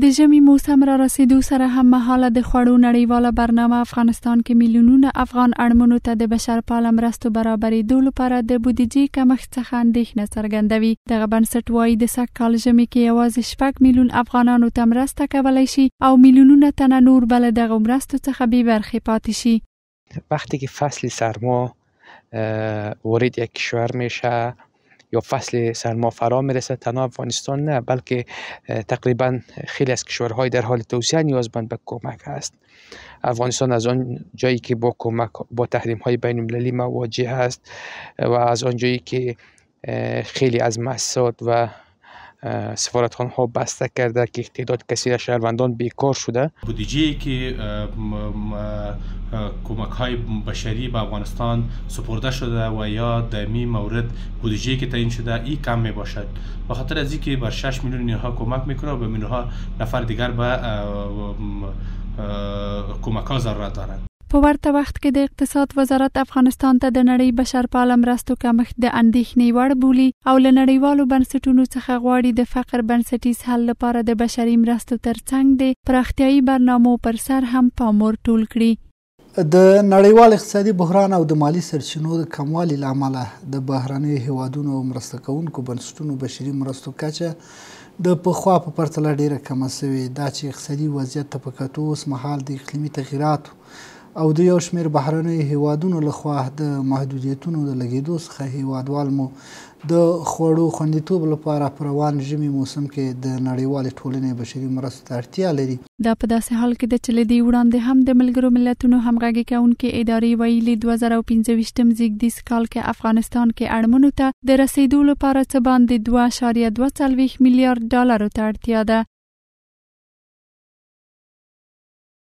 د ژمي موسم را رسیدو سره هم مهاله د خوړو نړیواله برنامه افغانستان کې میلیونونه افغان اړمنو ته د بشرپاله مرستو برابرېدو لپاره د بودیجې کمښت څخه اندېښنه څرګندوي. دغه بنسټ وایي د سږکال ژمي کې یوازې 6 میلیون افغانانو ته مرسته کولی شي او میلیونونه تنه نور به له دغو مرستو څخه بې برخې پاتې شي. وقتی که فصل سرما وارد یک کشور میشه یا فصل سرما فرا میرسه، تنها افغانستان نه بلکه تقریبا خیلی از کشورهای در حال توسعه نیازمند به کمک است. افغانستان از آن جایی که با تحریم های بین المللی مواجه است و از آن جایی که خیلی از مؤسسات و سفارتخانه ها بسته کرده که تعداد کثیر از شهروندان بیکار شده. بودجه‌ای که کمک های بشری به افغانستان سپرده شده و یا در این مورد بودجه‌ای که تعیین شده این کم می باشد، به خاطر از اینکه بر 6 میلیون اینها کمک میکنه و به میلیونها نفر دیگر به کمک ها ضرورت دارند. په ورته وخت کې د اقتصاد وزارت افغانستان ته د نړۍ بشرپاله مرستو کمښت د اندېښنې وړ بولي او له نړیوالو بنسټونو څخه غواړي د فقر بنسټیز حل لپاره د بشري مرستو ترڅنګ د پراختیایي برنامو پر سر هم پام ورټول کړي. د نړیوال اقتصادي بحران او د مالی سرچینو د کموالي له امله د بهرنیو هیوادونو مرسته کوونکو بنسټونو بشري مرستو کچه د پخوا په پرتله ډیره کمه شوې. دا چې اقتصادي وضعیت ته په کتو اوس مهال د اقلیمي تغییراتو او د یو شمېر بهرنیو هیوادونو لخوا د محدودیتونو د لګېدو څخه هیوادوال مو د خوړو خوندیتوب لپاره په روان ژمي موسم کې د نړیوالې ټولنې بشري مرستو ته اړتیا لري. دا په داسې حال کې ده چې له دې وړاندې هم د ملګرو ملتونو همغږي کوونکې ادارې ویلي 2015 زیږدیز کال کې افغانستان کې اړمنو ته د رسیدو لپاره څه باندې $2.2 میلیارډ ته اړتیا ده.